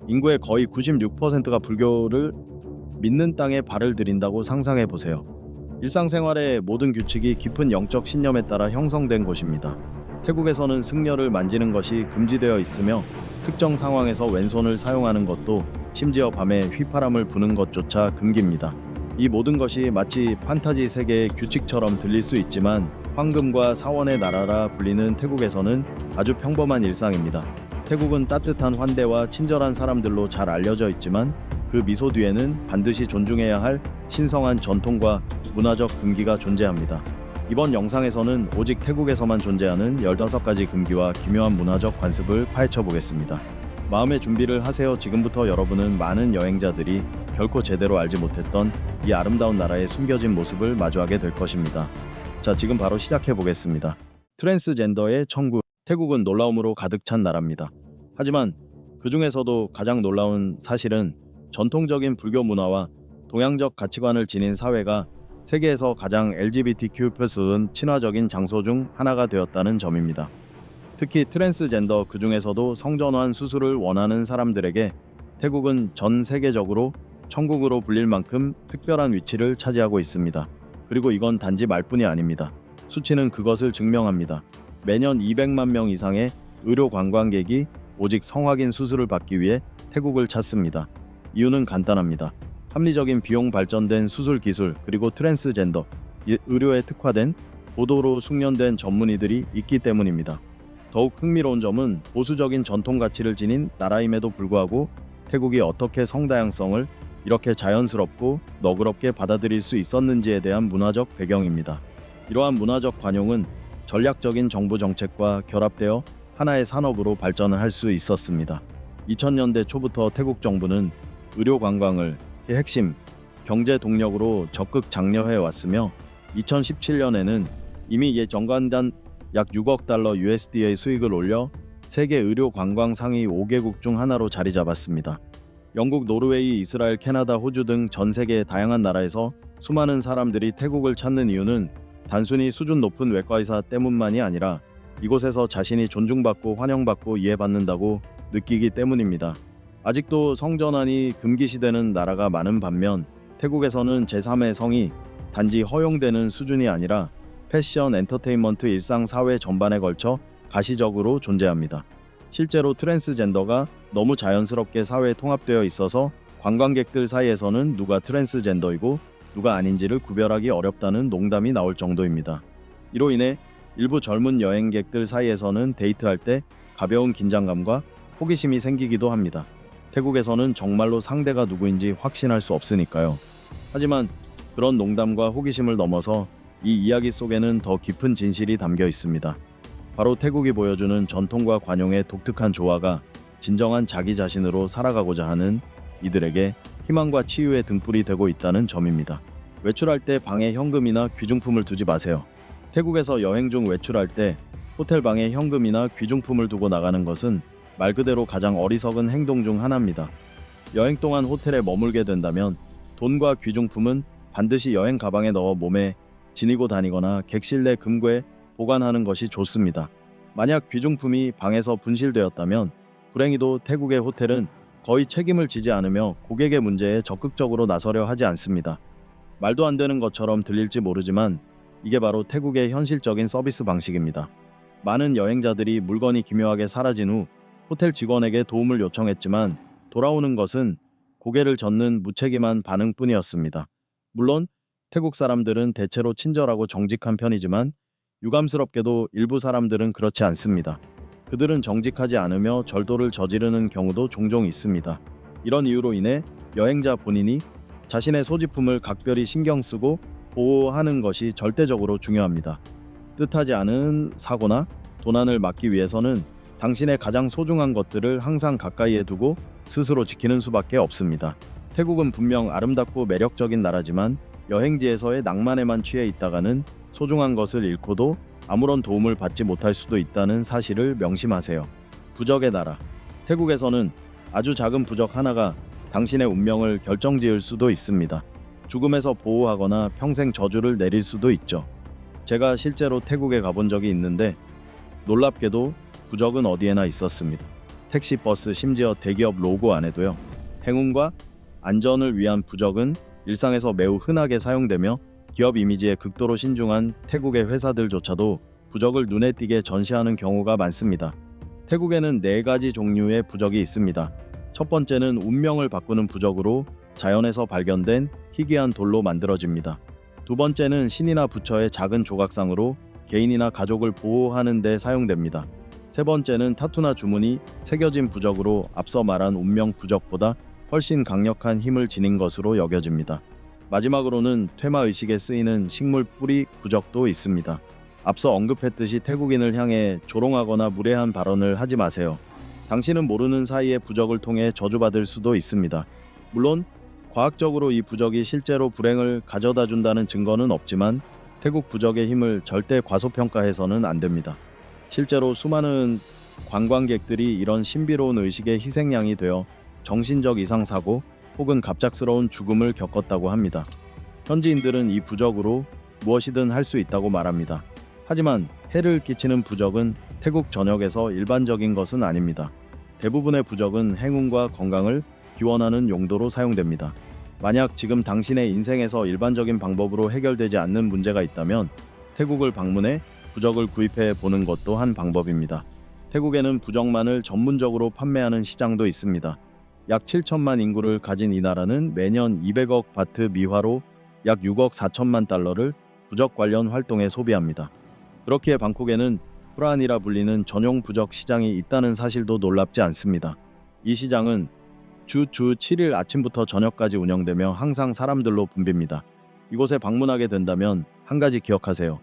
인구의 거의 96%가 불교를 믿는 땅에 발을 들인다고 상상해 보세요. 일상생활의 모든 규칙이 깊은 영적 신념에 따라 형성된 곳입니다. 태국에서는 승려를 만지는 것이 금지되어 있으며 특정 상황에서 왼손을 사용하는 것도, 심지어 밤에 휘파람을 부는 것조차 금기입니다. 이 모든 것이 마치 판타지 세계의 규칙처럼 들릴 수 있지만, 황금과 사원의 나라라 불리는 태국에서는 아주 평범한 일상입니다. 태국은 따뜻한 환대와 친절한 사람들로 잘 알려져 있지만, 그 미소 뒤에는 반드시 존중해야 할 신성한 전통과 문화적 금기가 존재합니다. 이번 영상에서는 오직 태국에서만 존재하는 15가지 금기와 기묘한 문화적 관습을 파헤쳐 보겠습니다. 마음의 준비를 하세요. 지금부터 여러분은 많은 여행자들이 결코 제대로 알지 못했던 이 아름다운 나라의 숨겨진 모습을 마주하게 될 것입니다. 자, 지금 바로 시작해 보겠습니다. 트랜스젠더의 천국. 태국은 놀라움으로 가득 찬 나라입니다. 하지만 그 중에서도 가장 놀라운 사실은 전통적인 불교 문화와 동양적 가치관을 지닌 사회가 세계에서 가장 LGBTQ+은 친화적인 장소 중 하나가 되었다는 점입니다. 특히 트랜스젠더, 그 중에서도 성전환 수술을 원하는 사람들에게 태국은 전 세계적으로 천국으로 불릴 만큼 특별한 위치를 차지하고 있습니다. 그리고 이건 단지 말뿐이 아닙니다. 수치는 그것을 증명합니다. 매년 200만 명 이상의 의료 관광객이 오직 성확인 수술을 받기 위해 태국을 찾습니다. 이유는 간단합니다. 합리적인 비용, 발전된 수술 기술, 그리고 트랜스젠더 의료에 특화된 고도로 숙련된 전문의들이 있기 때문입니다. 더욱 흥미로운 점은 보수적인 전통 가치를 지닌 나라임에도 불구하고 태국이 어떻게 성다양성을 이렇게 자연스럽고 너그럽게 받아들일 수 있었는지에 대한 문화적 배경입니다. 이러한 문화적 관용은 전략적인 정부 정책과 결합되어 하나의 산업으로 발전을 할 수 있었습니다. 2000년대 초부터 태국 정부는 의료 관광을 핵심 경제 동력으로 적극 장려해 왔으며, 2017년에는 이미 정관단 약 6억 달러 USD의 수익을 올려 세계 의료 관광 상위 5개국 중 하나로 자리 잡았습니다. 영국, 노르웨이, 이스라엘, 캐나다, 호주 등 전 세계의 다양한 나라에서 수많은 사람들이 태국을 찾는 이유는 단순히 수준 높은 외과의사 때문만이 아니라 이곳에서 자신이 존중받고 환영받고 이해받는다고 느끼기 때문입니다. 아직도 성전환이 금기시되는 나라가 많은 반면, 태국에서는 제3의 성이 단지 허용되는 수준이 아니라 패션, 엔터테인먼트, 일상, 사회 전반에 걸쳐 가시적으로 존재합니다. 실제로 트랜스젠더가 너무 자연스럽게 사회에 통합되어 있어서 관광객들 사이에서는 누가 트랜스젠더이고 누가 아닌지를 구별하기 어렵다는 농담이 나올 정도입니다. 이로 인해 일부 젊은 여행객들 사이에서는 데이트할 때 가벼운 긴장감과 호기심이 생기기도 합니다. 태국에서는 정말로 상대가 누구인지 확신할 수 없으니까요. 하지만 그런 농담과 호기심을 넘어서 이 이야기 속에는 더 깊은 진실이 담겨 있습니다. 바로 태국이 보여주는 전통과 관용의 독특한 조화가 진정한 자기 자신으로 살아가고자 하는 이들에게 희망과 치유의 등불이 되고 있다는 점입니다. 외출할 때 방에 현금이나 귀중품을 두지 마세요. 태국에서 여행 중 외출할 때 호텔 방에 현금이나 귀중품을 두고 나가는 것은 말 그대로 가장 어리석은 행동 중 하나입니다. 여행 동안 호텔에 머물게 된다면 돈과 귀중품은 반드시 여행 가방에 넣어 몸에 지니고 다니거나 객실 내 금고에 보관하는 것이 좋습니다. 만약 귀중품이 방에서 분실되었다면 불행히도 태국의 호텔은 거의 책임을 지지 않으며 고객의 문제에 적극적으로 나서려 하지 않습니다. 말도 안 되는 것처럼 들릴지 모르지만 이게 바로 태국의 현실적인 서비스 방식입니다. 많은 여행자들이 물건이 기묘하게 사라진 후 호텔 직원에게 도움을 요청했지만 돌아오는 것은 고개를 젓는 무책임한 반응뿐이었습니다. 물론 태국 사람들은 대체로 친절하고 정직한 편이지만 유감스럽게도 일부 사람들은 그렇지 않습니다. 그들은 정직하지 않으며 절도를 저지르는 경우도 종종 있습니다. 이런 이유로 인해 여행자 본인이 자신의 소지품을 각별히 신경 쓰고 보호하는 것이 절대적으로 중요합니다. 뜻하지 않은 사고나 도난을 막기 위해서는 당신의 가장 소중한 것들을 항상 가까이에 두고 스스로 지키는 수밖에 없습니다. 태국은 분명 아름답고 매력적인 나라지만 여행지에서의 낭만에만 취해 있다가는 소중한 것을 잃고도 아무런 도움을 받지 못할 수도 있다는 사실을 명심하세요. 부적의 나라. 태국에서는 아주 작은 부적 하나가 당신의 운명을 결정지을 수도 있습니다. 죽음에서 보호하거나 평생 저주를 내릴 수도 있죠. 제가 실제로 태국에 가본 적이 있는데 놀랍게도 부적은 어디에나 있었습니다. 택시, 버스, 심지어 대기업 로고 안에도요. 행운과 안전을 위한 부적은 일상에서 매우 흔하게 사용되며 기업 이미지에 극도로 신중한 태국의 회사들조차도 부적을 눈에 띄게 전시하는 경우가 많습니다. 태국에는 4가지 종류의 부적이 있습니다. 첫 번째는 운명을 바꾸는 부적으로 자연에서 발견된 희귀한 돌로 만들어집니다. 두 번째는 신이나 부처의 작은 조각상으로 개인이나 가족을 보호하는 데 사용됩니다. 세 번째는 타투나 주문이 새겨진 부적으로 앞서 말한 운명 부적보다 훨씬 강력한 힘을 지닌 것으로 여겨집니다. 마지막으로는 퇴마 의식에 쓰이는 식물 뿌리 부적도 있습니다. 앞서 언급했듯이 태국인을 향해 조롱하거나 무례한 발언을 하지 마세요. 당신은 모르는 사이에 부적을 통해 저주받을 수도 있습니다. 물론 과학적으로 이 부적이 실제로 불행을 가져다 준다는 증거는 없지만 태국 부적의 힘을 절대 과소평가해서는 안 됩니다. 실제로 수많은 관광객들이 이런 신비로운 의식의 희생양이 되어 정신적 이상 사고 혹은 갑작스러운 죽음을 겪었다고 합니다. 현지인들은 이 부적으로 무엇이든 할 수 있다고 말합니다. 하지만 해를 끼치는 부적은 태국 전역에서 일반적인 것은 아닙니다. 대부분의 부적은 행운과 건강을 기원하는 용도로 사용됩니다. 만약 지금 당신의 인생에서 일반적인 방법으로 해결되지 않는 문제가 있다면 태국을 방문해 부적을 구입해 보는 것도 한 방법입니다. 태국에는 부적만을 전문적으로 판매하는 시장도 있습니다. 약 7천만 인구를 가진 이 나라는 매년 200억 바트 미화로 약 6억 4천만 달러를 부적 관련 활동에 소비합니다. 그렇기에 방콕에는 프라안이라 불리는 전용 부적 시장이 있다는 사실도 놀랍지 않습니다. 이 시장은 주 7일 아침부터 저녁까지 운영되며 항상 사람들로 붐빕니다. 이곳에 방문하게 된다면 한 가지 기억하세요.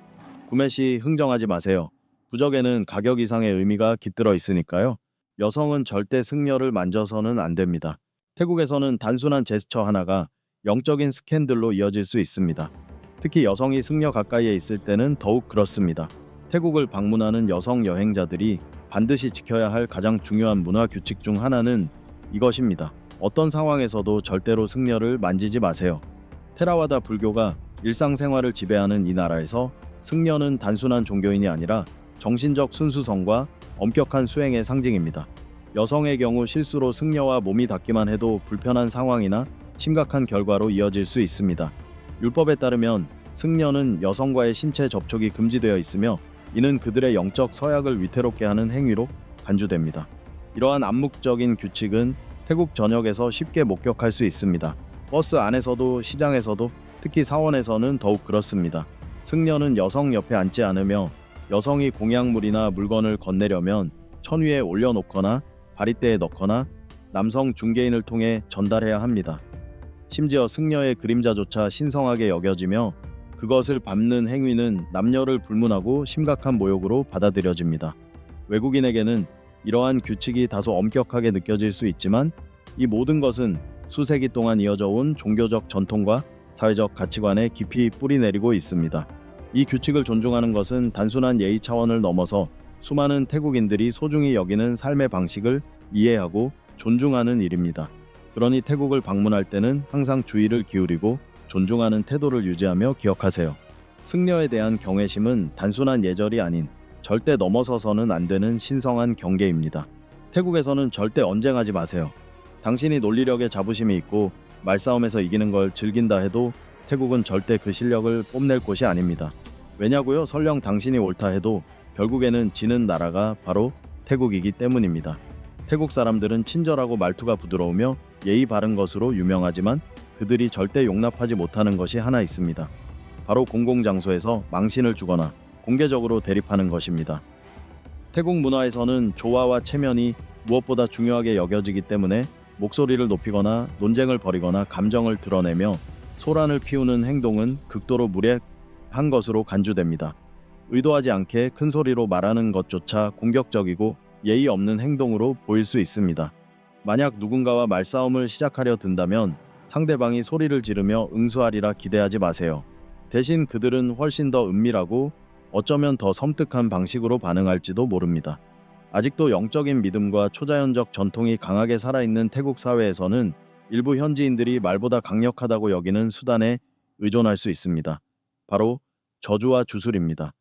구매 시 흥정하지 마세요. 부적에는 가격 이상의 의미가 깃들어 있으니까요. 여성은 절대 승려를 만져서는 안 됩니다. 태국에서는 단순한 제스처 하나가 영적인 스캔들로 이어질 수 있습니다. 특히 여성이 승려 가까이에 있을 때는 더욱 그렇습니다. 태국을 방문하는 여성 여행자들이 반드시 지켜야 할 가장 중요한 문화 규칙 중 하나는 이것입니다. 어떤 상황에서도 절대로 승려를 만지지 마세요. 테라와다 불교가 일상생활을 지배하는 이 나라에서 승려는 단순한 종교인이 아니라 정신적 순수성과 엄격한 수행의 상징입니다. 여성의 경우 실수로 승려와 몸이 닿기만 해도 불편한 상황이나 심각한 결과로 이어질 수 있습니다. 율법에 따르면 승려는 여성과의 신체 접촉이 금지되어 있으며 이는 그들의 영적 서약을 위태롭게 하는 행위로 간주됩니다. 이러한 암묵적인 규칙은 태국 전역에서 쉽게 목격할 수 있습니다. 버스 안에서도 시장에서도 특히 사원에서는 더욱 그렇습니다. 승려는 여성 옆에 앉지 않으며 여성이 공약물이나 물건을 건네려면 천 위에 올려놓거나 바리대에 넣거나 남성 중개인을 통해 전달해야 합니다. 심지어 승려의 그림자조차 신성하게 여겨지며 그것을 밟는 행위는 남녀를 불문하고 심각한 모욕으로 받아들여집니다. 외국인에게는 이러한 규칙이 다소 엄격하게 느껴질 수 있지만 이 모든 것은 수세기 동안 이어져 온 종교적 전통과 사회적 가치관에 깊이 뿌리내리고 있습니다. 이 규칙을 존중하는 것은 단순한 예의 차원을 넘어서 수많은 태국인들이 소중히 여기는 삶의 방식을 이해하고 존중하는 일입니다. 그러니 태국을 방문할 때는 항상 주의를 기울이고 존중하는 태도를 유지하며 기억하세요. 승려에 대한 경외심은 단순한 예절이 아닌 절대 넘어서서는 안 되는 신성한 경계입니다. 태국에서는 절대 언쟁하지 마세요. 당신이 논리력에 자부심이 있고 말싸움에서 이기는 걸 즐긴다 해도 태국은 절대 그 실력을 뽐낼 곳이 아닙니다. 왜냐고요? 설령 당신이 옳다 해도 결국에는 지는 나라가 바로 태국이기 때문입니다. 태국 사람들은 친절하고 말투가 부드러우며 예의 바른 것으로 유명하지만 그들이 절대 용납하지 못하는 것이 하나 있습니다. 바로 공공장소에서 망신을 주거나 공개적으로 대립하는 것입니다. 태국 문화에서는 조화와 체면이 무엇보다 중요하게 여겨지기 때문에 목소리를 높이거나 논쟁을 벌이거나 감정을 드러내며 소란을 피우는 행동은 극도로 무례한 것으로 간주됩니다. 의도하지 않게 큰 소리로 말하는 것조차 공격적이고 예의 없는 행동으로 보일 수 있습니다. 만약 누군가와 말싸움을 시작하려 든다면 상대방이 소리를 지르며 응수하리라 기대하지 마세요. 대신 그들은 훨씬 더 은밀하고 어쩌면 더 섬뜩한 방식으로 반응할지도 모릅니다. 아직도 영적인 믿음과 초자연적 전통이 강하게 살아있는 태국 사회에서는 일부 현지인들이 말보다 강력하다고 여기는 수단에 의존할 수 있습니다. 바로 저주와 주술입니다.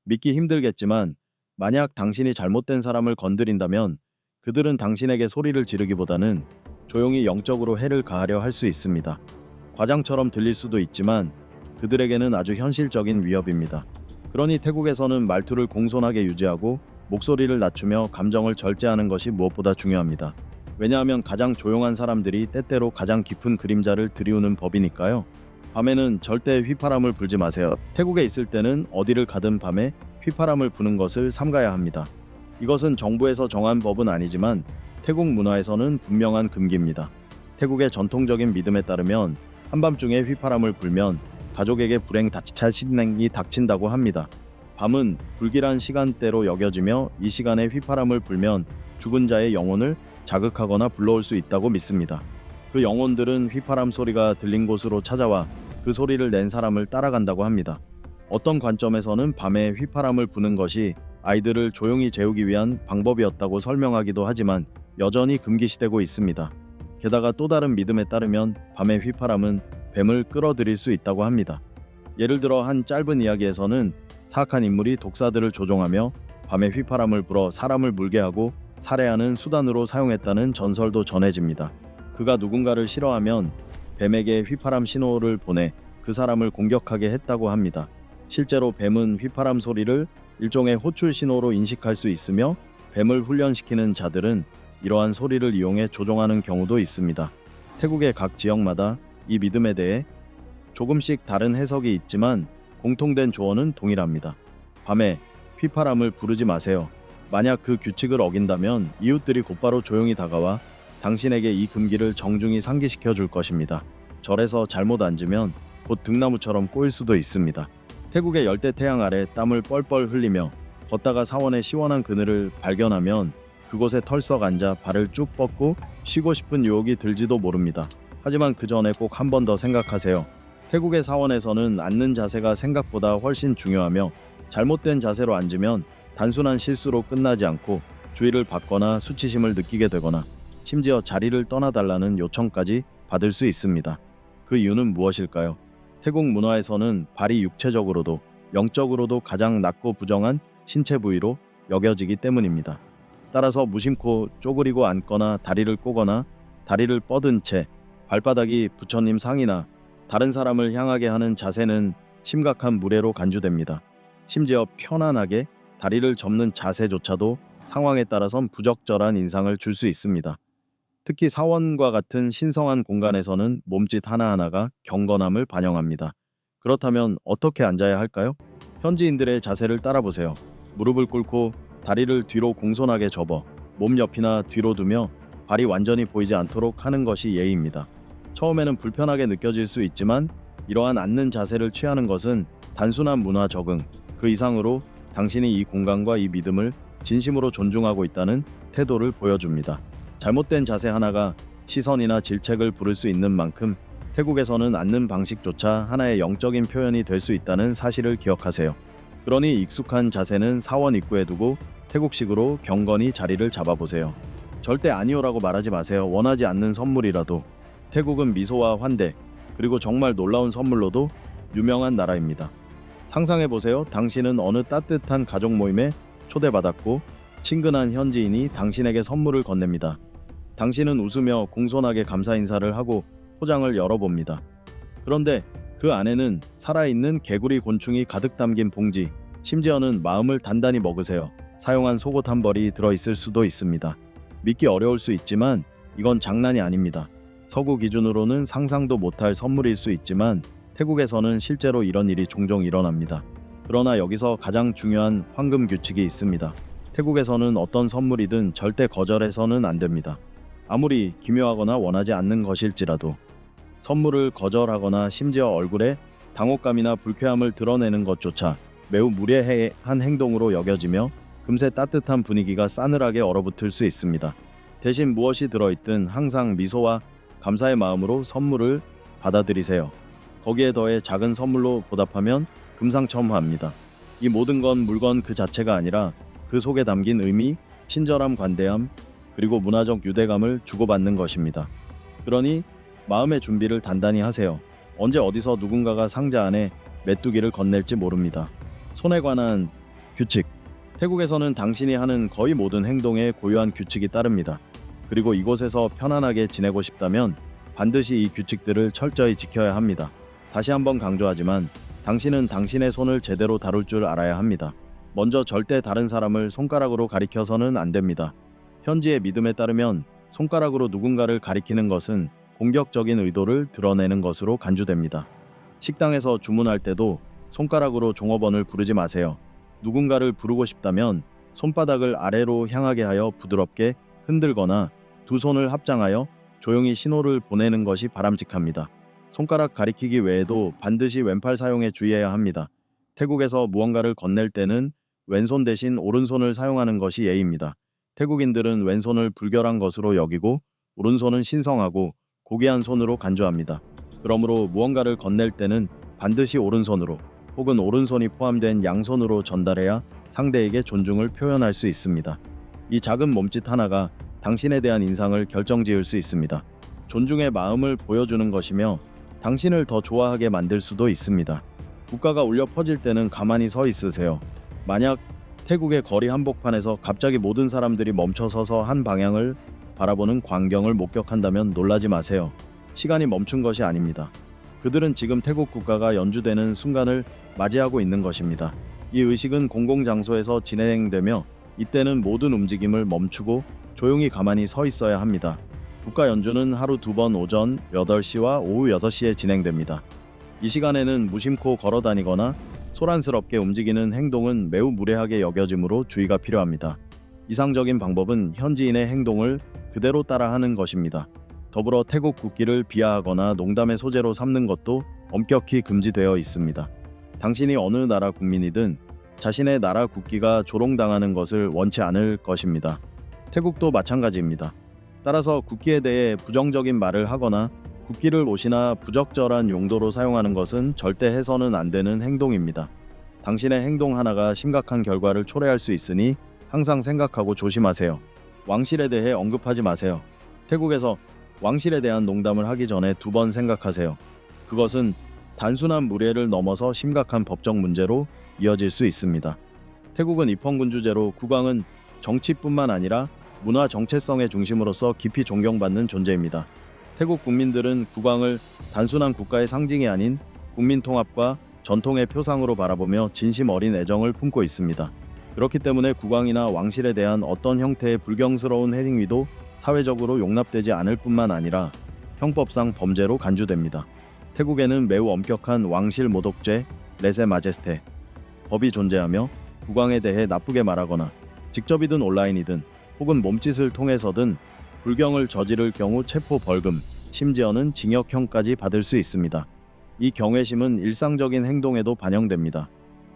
믿기 힘들겠지만 만약 당신이 잘못된 사람을 건드린다면 그들은 당신에게 소리를 지르기보다는 조용히 영적으로 해를 가하려 할 수 있습니다. 과장처럼 들릴 수도 있지만 그들에게는 아주 현실적인 위협입니다. 그러니 태국에서는 말투를 공손하게 유지하고 목소리를 낮추며 감정을 절제하는 것이 무엇보다 중요합니다. 왜냐하면 가장 조용한 사람들이 때때로 가장 깊은 그림자를 들이우는 법이니까요. 밤에는 절대 휘파람을 불지 마세요. 태국에 있을 때는 어디를 가든 밤에 휘파람을 부는 것을 삼가야 합니다. 이것은 정부에서 정한 법은 아니지만 태국 문화에서는 분명한 금기입니다. 태국의 전통적인 믿음에 따르면 한밤중에 휘파람을 불면 가족에게 불행 자친행이 닥친다고 합니다. 밤은 불길한 시간대로 여겨지며 이 시간에 휘파람을 불면 죽은 자의 영혼을 자극하거나 불러올 수 있다고 믿습니다. 그 영혼들은 휘파람 소리가 들린 곳으로 찾아와 그 소리를 낸 사람을 따라간다고 합니다. 어떤 관점에서는 밤에 휘파람을 부는 것이 아이들을 조용히 재우기 위한 방법이었다고 설명하기도 하지만 여전히 금기시되고 있습니다. 게다가 또 다른 믿음에 따르면 밤의 휘파람은 뱀을 끌어들일 수 있다고 합니다. 예를 들어 한 짧은 이야기에서는 사악한 인물이 독사들을 조종하며 밤에 휘파람을 불어 사람을 물게 하고 살해하는 수단으로 사용했다는 전설도 전해집니다. 그가 누군가를 싫어하면 뱀에게 휘파람 신호를 보내 그 사람을 공격하게 했다고 합니다. 실제로 뱀은 휘파람 소리를 일종의 호출 신호로 인식할 수 있으며 뱀을 훈련시키는 자들은 이러한 소리를 이용해 조종하는 경우도 있습니다. 태국의 각 지역마다 이 믿음에 대해 조금씩 다른 해석이 있지만 공통된 조언은 동일합니다. 밤에 휘파람을 부르지 마세요. 만약 그 규칙을 어긴다면 이웃들이 곧바로 조용히 다가와 당신에게 이 금기를 정중히 상기시켜 줄 것입니다. 절에서 잘못 앉으면 곧 등나무처럼 꼬일 수도 있습니다. 태국의 열대 태양 아래 땀을 뻘뻘 흘리며 걷다가 사원의 시원한 그늘을 발견하면 그곳에 털썩 앉아 발을 쭉 뻗고 쉬고 싶은 유혹이 들지도 모릅니다. 하지만 그 전에 꼭 한 번 더 생각하세요. 태국의 사원에서는 앉는 자세가 생각보다 훨씬 중요하며 잘못된 자세로 앉으면 단순한 실수로 끝나지 않고 주의를 받거나 수치심을 느끼게 되거나 심지어 자리를 떠나달라는 요청까지 받을 수 있습니다. 그 이유는 무엇일까요? 태국 문화에서는 발이 육체적으로도 영적으로도 가장 낮고 부정한 신체 부위로 여겨지기 때문입니다. 따라서 무심코 쪼그리고 앉거나 다리를 꼬거나 다리를 뻗은 채 발바닥이 부처님 상이나 다른 사람을 향하게 하는 자세는 심각한 무례로 간주됩니다. 심지어 편안하게 다리를 접는 자세조차도 상황에 따라선 부적절한 인상을 줄 수 있습니다. 특히 사원과 같은 신성한 공간에서는 몸짓 하나하나가 경건함을 반영합니다. 그렇다면 어떻게 앉아야 할까요? 현지인들의 자세를 따라보세요. 무릎을 꿇고 다리를 뒤로 공손하게 접어 몸 옆이나 뒤로 두며 발이 완전히 보이지 않도록 하는 것이 예의입니다. 처음에는 불편하게 느껴질 수 있지만 이러한 앉는 자세를 취하는 것은 단순한 문화 적응, 그 이상으로 당신이 이 공간과 이 믿음을 진심으로 존중하고 있다는 태도를 보여줍니다. 잘못된 자세 하나가 시선이나 질책을 부를 수 있는 만큼 태국에서는 앉는 방식조차 하나의 영적인 표현이 될 수 있다는 사실을 기억하세요. 그러니 익숙한 자세는 사원 입구에 두고 태국식으로 경건히 자리를 잡아보세요. 절대 아니오라고 말하지 마세요. 원하지 않는 선물이라도. 태국은 미소와 환대, 그리고 정말 놀라운 선물로도 유명한 나라입니다. 상상해보세요. 당신은 어느 따뜻한 가족 모임에 초대받았고 친근한 현지인이 당신에게 선물을 건넵니다. 당신은 웃으며 공손하게 감사 인사를 하고 포장을 열어봅니다. 그런데 그 안에는 살아있는 개구리 곤충이 가득 담긴 봉지, 심지어는 마음을 단단히 먹으세요. 사용한 속옷 한 벌이 들어있을 수도 있습니다. 믿기 어려울 수 있지만 이건 장난이 아닙니다. 서구 기준으로는 상상도 못할 선물일 수 있지만 태국에서는 실제로 이런 일이 종종 일어납니다. 그러나 여기서 가장 중요한 황금 규칙이 있습니다. 태국에서는 어떤 선물이든 절대 거절해서는 안 됩니다. 아무리 기묘하거나 원하지 않는 것일지라도 선물을 거절하거나 심지어 얼굴에 당혹감이나 불쾌함을 드러내는 것조차 매우 무례한 행동으로 여겨지며 금세 따뜻한 분위기가 싸늘하게 얼어붙을 수 있습니다. 대신 무엇이 들어있든 항상 미소와 감사의 마음으로 선물을 받아들이세요. 거기에 더해 작은 선물로 보답하면 금상첨화합니다. 이 모든 건 물건 그 자체가 아니라 그 속에 담긴 의미, 친절함, 관대함, 그리고 문화적 유대감을 주고받는 것입니다. 그러니 마음의 준비를 단단히 하세요. 언제 어디서 누군가가 상자 안에 메뚜기를 건넬지 모릅니다. 손에 관한 규칙. 태국에서는 당신이 하는 거의 모든 행동에 고유한 규칙이 따릅니다. 그리고 이곳에서 편안하게 지내고 싶다면 반드시 이 규칙들을 철저히 지켜야 합니다. 다시 한번 강조하지만 당신은 당신의 손을 제대로 다룰 줄 알아야 합니다. 먼저 절대 다른 사람을 손가락으로 가리켜서는 안 됩니다. 현지의 믿음에 따르면 손가락으로 누군가를 가리키는 것은 공격적인 의도를 드러내는 것으로 간주됩니다. 식당에서 주문할 때도 손가락으로 종업원을 부르지 마세요. 누군가를 부르고 싶다면 손바닥을 아래로 향하게 하여 부드럽게 흔들거나 두 손을 합장하여 조용히 신호를 보내는 것이 바람직합니다. 손가락 가리키기 외에도 반드시 왼팔 사용에 주의해야 합니다. 태국에서 무언가를 건넬 때는 왼손 대신 오른손을 사용하는 것이 예의입니다. 태국인들은 왼손을 불결한 것으로 여기고 오른손은 신성하고 고귀한 손으로 간주합니다. 그러므로 무언가를 건넬 때는 반드시 오른손으로 혹은 오른손이 포함된 양손으로 전달해야 상대에게 존중을 표현할 수 있습니다. 이 작은 몸짓 하나가 당신에 대한 인상을 결정지을 수 있습니다. 존중의 마음을 보여주는 것이며 당신을 더 좋아하게 만들 수도 있습니다. 국가가 울려 퍼질 때는 가만히 서 있으세요. 만약 태국의 거리 한복판에서 갑자기 모든 사람들이 멈춰서서 한 방향을 바라보는 광경을 목격한다면 놀라지 마세요. 시간이 멈춘 것이 아닙니다. 그들은 지금 태국 국가가 연주되는 순간을 맞이하고 있는 것입니다. 이 의식은 공공장소에서 진행되며 이때는 모든 움직임을 멈추고 조용히 가만히 서 있어야 합니다. 국가 연주는 하루 2번 오전 8시와 오후 6시에 진행됩니다. 이 시간에는 무심코 걸어다니거나 소란스럽게 움직이는 행동은 매우 무례하게 여겨지므로 주의가 필요합니다. 이상적인 방법은 현지인의 행동을 그대로 따라하는 것입니다. 더불어 태국 국기를 비하하거나 농담의 소재로 삼는 것도 엄격히 금지되어 있습니다. 당신이 어느 나라 국민이든 자신의 나라 국기가 조롱당하는 것을 원치 않을 것입니다. 태국도 마찬가지입니다. 따라서 국기에 대해 부정적인 말을 하거나 국기를 옷이나 부적절한 용도로 사용하는 것은 절대 해서는 안 되는 행동입니다. 당신의 행동 하나가 심각한 결과를 초래할 수 있으니 항상 생각하고 조심하세요. 왕실에 대해 언급하지 마세요. 태국에서 왕실에 대한 농담을 하기 전에 2번 생각하세요. 그것은 단순한 무례를 넘어서 심각한 법적 문제로 이어질 수 있습니다. 태국은 입헌군주제로 국왕은 정치뿐만 아니라 문화 정체성의 중심으로서 깊이 존경받는 존재입니다. 태국 국민들은 국왕을 단순한 국가의 상징이 아닌 국민 통합과 전통의 표상으로 바라보며 진심 어린 애정을 품고 있습니다. 그렇기 때문에 국왕이나 왕실에 대한 어떤 형태의 불경스러운 행위도 사회적으로 용납되지 않을 뿐만 아니라 형법상 범죄로 간주됩니다. 태국에는 매우 엄격한 왕실 모독죄, 레세 마제스테 법이 존재하며 국왕에 대해 나쁘게 말하거나 직접이든 온라인이든 혹은 몸짓을 통해서든 불경을 저지를 경우 체포 벌금, 심지어는 징역형까지 받을 수 있습니다. 이 경외심은 일상적인 행동에도 반영됩니다.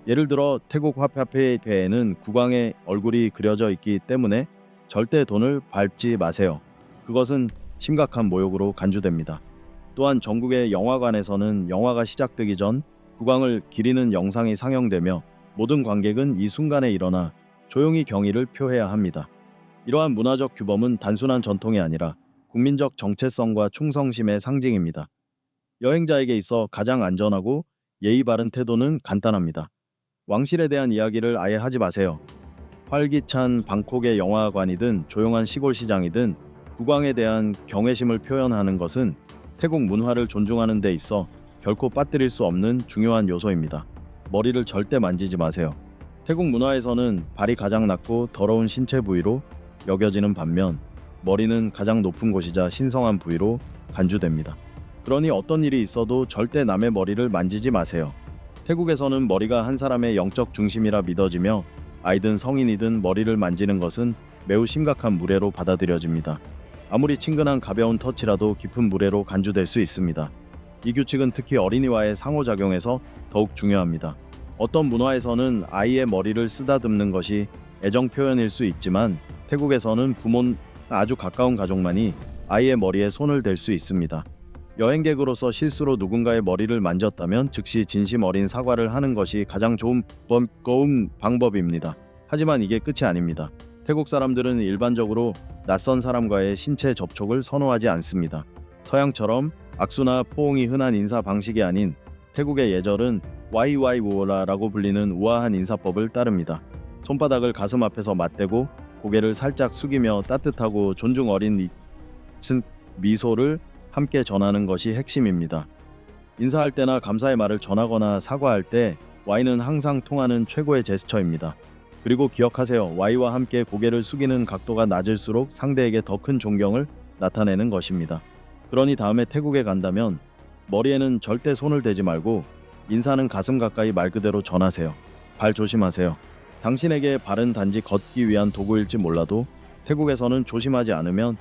예를 들어 태국 화폐에는 국왕의 얼굴이 그려져 있기 때문에 절대 돈을 밟지 마세요. 그것은 심각한 모욕으로 간주됩니다. 또한 전국의 영화관에서는 영화가 시작되기 전 국왕을 기리는 영상이 상영되며 모든 관객은 이 순간에 일어나 조용히 경의를 표해야 합니다. 이러한 문화적 규범은 단순한 전통이 아니라 국민적 정체성과 충성심의 상징입니다. 여행자에게 있어 가장 안전하고 예의 바른 태도는 간단합니다. 왕실에 대한 이야기를 아예 하지 마세요. 활기찬 방콕의 영화관이든 조용한 시골 시장이든 국왕에 대한 경외심을 표현하는 것은 태국 문화를 존중하는 데 있어 결코 빠뜨릴 수 없는 중요한 요소입니다. 머리를 절대 만지지 마세요. 태국 문화에서는 발이 가장 낮고 더러운 신체 부위로 여겨지는 반면 머리는 가장 높은 곳이자 신성한 부위로 간주됩니다. 그러니 어떤 일이 있어도 절대 남의 머리를 만지지 마세요. 태국에서는 머리가 한 사람의 영적 중심이라 믿어지며 아이든 성인이든 머리를 만지는 것은 매우 심각한 무례로 받아들여집니다. 아무리 친근한 가벼운 터치라도 깊은 무례로 간주될 수 있습니다. 이 규칙은 특히 어린이와의 상호작용에서 더욱 중요합니다. 어떤 문화에서는 아이의 머리를 쓰다듬는 것이 애정 표현일 수 있지만 태국에서는 부모나 아주 가까운 가족만이 아이의 머리에 손을 댈 수 있습니다. 여행객으로서 실수로 누군가의 머리를 만졌다면 즉시 진심 어린 사과를 하는 것이 가장 좋은 방법입니다. 하지만 이게 끝이 아닙니다. 태국 사람들은 일반적으로 낯선 사람과의 신체 접촉을 선호하지 않습니다. 서양처럼 악수나 포옹이 흔한 인사 방식이 아닌 태국의 예절은 와이와이 우어라라고 불리는 우아한 인사법을 따릅니다. 손바닥을 가슴 앞에서 맞대고 고개를 살짝 숙이며 따뜻하고 존중 어린 미소를 함께 전하는 것이 핵심입니다. 인사할 때나 감사의 말을 전하거나 사과할 때 Y는 항상 통하는 최고의 제스처입니다. 그리고 기억하세요. Y와 함께 고개를 숙이는 각도가 낮을수록 상대에게 더 큰 존경을 나타내는 것입니다. 그러니 다음에 태국에 간다면 머리에는 절대 손을 대지 말고 인사는 가슴 가까이 말 그대로 전하세요. 발 조심하세요. 당신에게 발은 단지 걷기 위한 도구일지 몰라도 태국에서는 조심하지 않으면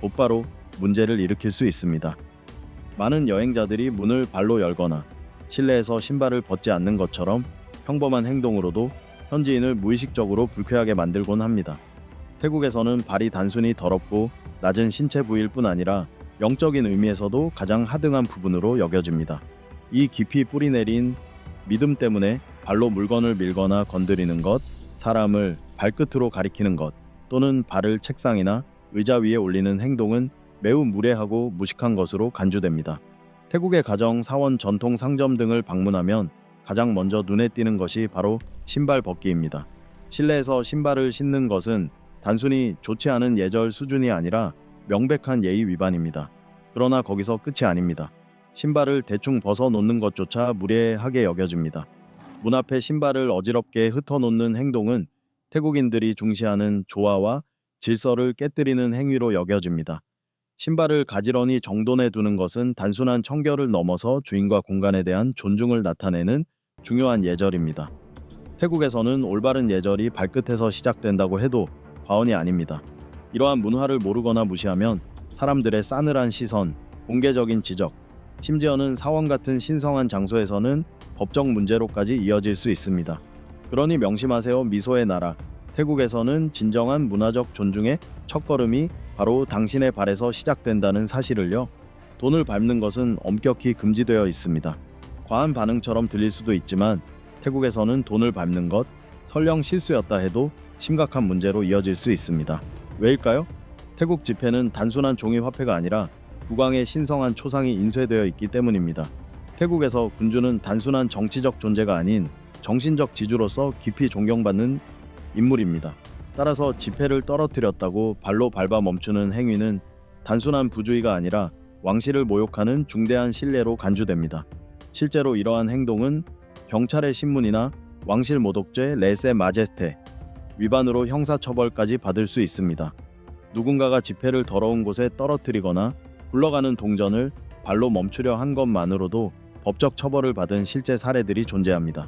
곧바로 문제를 일으킬 수 있습니다. 많은 여행자들이 문을 발로 열거나 실내에서 신발을 벗지 않는 것처럼 평범한 행동으로도 현지인을 무의식적으로 불쾌하게 만들곤 합니다. 태국에서는 발이 단순히 더럽고 낮은 신체 부위일 뿐 아니라 영적인 의미에서도 가장 하등한 부분으로 여겨집니다. 이 깊이 뿌리내린 믿음 때문에 발로 물건을 밀거나 건드리는 것, 사람을 발끝으로 가리키는 것, 또는 발을 책상이나 의자 위에 올리는 행동은 매우 무례하고 무식한 것으로 간주됩니다. 태국의 가정, 사원, 전통 상점 등을 방문하면 가장 먼저 눈에 띄는 것이 바로 신발 벗기입니다. 실내에서 신발을 신는 것은 단순히 좋지 않은 예절 수준이 아니라 명백한 예의 위반입니다. 그러나 거기서 끝이 아닙니다. 신발을 대충 벗어 놓는 것조차 무례하게 여겨집니다. 문 앞에 신발을 어지럽게 흩어놓는 행동은 태국인들이 중시하는 조화와 질서를 깨뜨리는 행위로 여겨집니다. 신발을 가지런히 정돈해 두는 것은 단순한 청결을 넘어서 주인과 공간에 대한 존중을 나타내는 중요한 예절입니다. 태국에서는 올바른 예절이 발끝에서 시작된다고 해도 과언이 아닙니다. 이러한 문화를 모르거나 무시하면 사람들의 싸늘한 시선, 공개적인 지적, 심지어는 사원 같은 신성한 장소에서는 법적 문제로까지 이어질 수 있습니다. 그러니 명심하세요. 미소의 나라 태국에서는 진정한 문화적 존중의 첫걸음이 바로 당신의 발에서 시작된다는 사실을요. 돈을 밟는 것은 엄격히 금지되어 있습니다. 과한 반응처럼 들릴 수도 있지만 태국에서는 돈을 밟는 것, 설령 실수였다 해도 심각한 문제로 이어질 수 있습니다. 왜일까요? 태국 지폐는 단순한 종이 화폐가 아니라 국왕의 신성한 초상이 인쇄되어 있기 때문입니다. 태국에서 군주는 단순한 정치적 존재가 아닌 정신적 지주로서 깊이 존경받는 인물입니다. 따라서 지폐를 떨어뜨렸다고 발로 밟아 멈추는 행위는 단순한 부주의가 아니라 왕실을 모욕하는 중대한 신뢰로 간주됩니다. 실제로 이러한 행동은 경찰의 신문이나 왕실 모독죄 레세 마제스테 위반으로 형사처벌까지 받을 수 있습니다. 누군가가 지폐를 더러운 곳에 떨어뜨리거나 굴러가는 동전을 발로 멈추려 한 것만으로도 법적 처벌을 받은 실제 사례들이 존재합니다.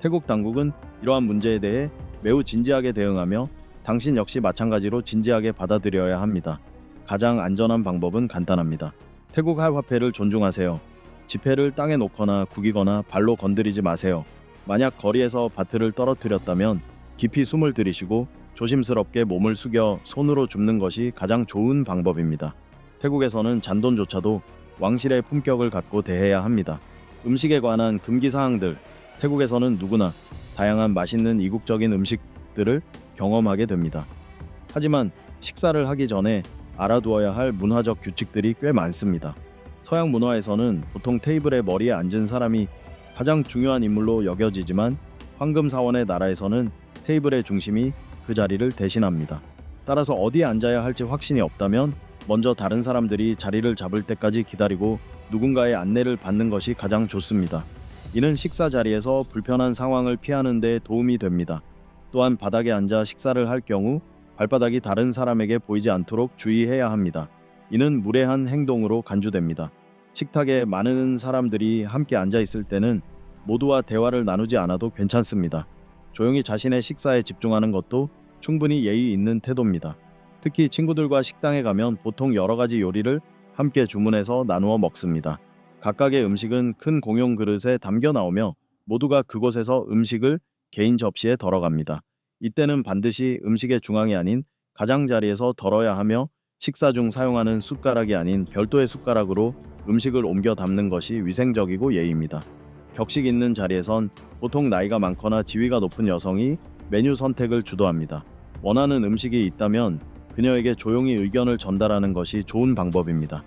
태국 당국은 이러한 문제에 대해 매우 진지하게 대응하며 당신 역시 마찬가지로 진지하게 받아들여야 합니다. 가장 안전한 방법은 간단합니다. 태국 화폐를 존중하세요. 지폐를 땅에 놓거나 구기거나 발로 건드리지 마세요. 만약 거리에서 바트를 떨어뜨렸다면 깊이 숨을 들이쉬고 조심스럽게 몸을 숙여 손으로 줍는 것이 가장 좋은 방법입니다. 태국에서는 잔돈조차도 왕실의 품격을 갖고 대해야 합니다. 음식에 관한 금기 사항들. 태국에서는 누구나 다양한 맛있는 이국적인 음식들을 경험하게 됩니다. 하지만 식사를 하기 전에 알아두어야 할 문화적 규칙들이 꽤 많습니다. 서양 문화에서는 보통 테이블의 머리에 앉은 사람이 가장 중요한 인물로 여겨지지만 황금사원의 나라에서는 테이블의 중심이 그 자리를 대신합니다. 따라서 어디에 앉아야 할지 확신이 없다면 먼저 다른 사람들이 자리를 잡을 때까지 기다리고 누군가의 안내를 받는 것이 가장 좋습니다. 이는 식사 자리에서 불편한 상황을 피하는 데 도움이 됩니다. 또한 바닥에 앉아 식사를 할 경우 발바닥이 다른 사람에게 보이지 않도록 주의해야 합니다. 이는 무례한 행동으로 간주됩니다. 식탁에 많은 사람들이 함께 앉아 있을 때는 모두와 대화를 나누지 않아도 괜찮습니다. 조용히 자신의 식사에 집중하는 것도 충분히 예의 있는 태도입니다. 특히 친구들과 식당에 가면 보통 여러 가지 요리를 함께 주문해서 나누어 먹습니다. 각각의 음식은 큰 공용 그릇에 담겨 나오며 모두가 그곳에서 음식을 개인 접시에 덜어갑니다. 이때는 반드시 음식의 중앙이 아닌 가장자리에서 덜어야 하며 식사 중 사용하는 숟가락이 아닌 별도의 숟가락으로 음식을 옮겨 담는 것이 위생적이고 예의입니다. 격식 있는 자리에선 보통 나이가 많거나 지위가 높은 여성이 메뉴 선택을 주도합니다. 원하는 음식이 있다면 그녀에게 조용히 의견을 전달하는 것이 좋은 방법입니다.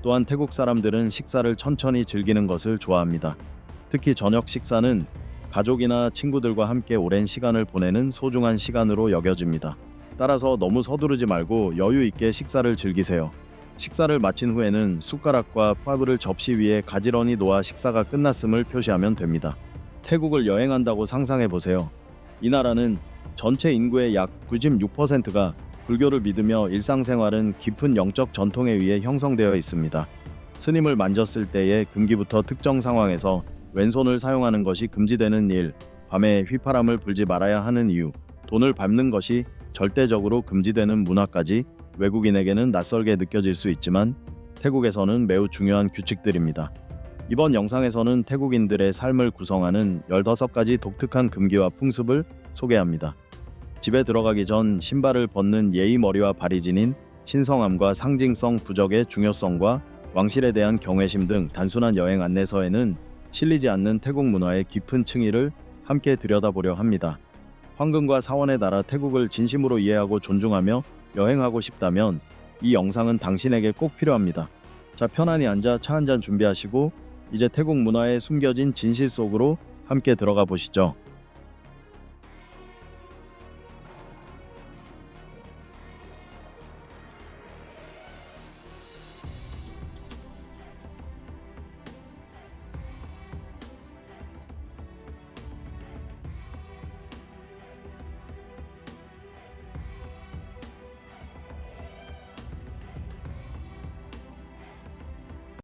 또한 태국 사람들은 식사를 천천히 즐기는 것을 좋아합니다. 특히 저녁 식사는 가족이나 친구들과 함께 오랜 시간을 보내는 소중한 시간으로 여겨집니다. 따라서 너무 서두르지 말고 여유 있게 식사를 즐기세요. 식사를 마친 후에는 숟가락과 파브를 접시 위에 가지런히 놓아 식사가 끝났음을 표시하면 됩니다. 태국을 여행한다고 상상해 보세요. 이 나라는 전체 인구의 약 96%가 불교를 믿으며 일상생활은 깊은 영적 전통에 의해 형성되어 있습니다. 스님을 만졌을 때의 금기부터 특정 상황에서 왼손을 사용하는 것이 금지되는 일, 밤에 휘파람을 불지 말아야 하는 이유, 돈을 밟는 것이 절대적으로 금지되는 문화까지 외국인에게는 낯설게 느껴질 수 있지만 태국에서는 매우 중요한 규칙들입니다. 이번 영상에서는 태국인들의 삶을 구성하는 15가지 독특한 금기와 풍습을 소개합니다. 집에 들어가기 전 신발을 벗는 예의, 머리와 발이 지닌 신성함과 상징성, 부적의 중요성과 왕실에 대한 경외심 등 단순한 여행 안내서에는 실리지 않는 태국 문화의 깊은 층위를 함께 들여다보려 합니다. 황금과 사원의 나라 태국을 진심으로 이해하고 존중하며 여행하고 싶다면 이 영상은 당신에게 꼭 필요합니다. 자, 편안히 앉아 차 한잔 준비하시고 이제 태국 문화의 숨겨진 진실 속으로 함께 들어가 보시죠.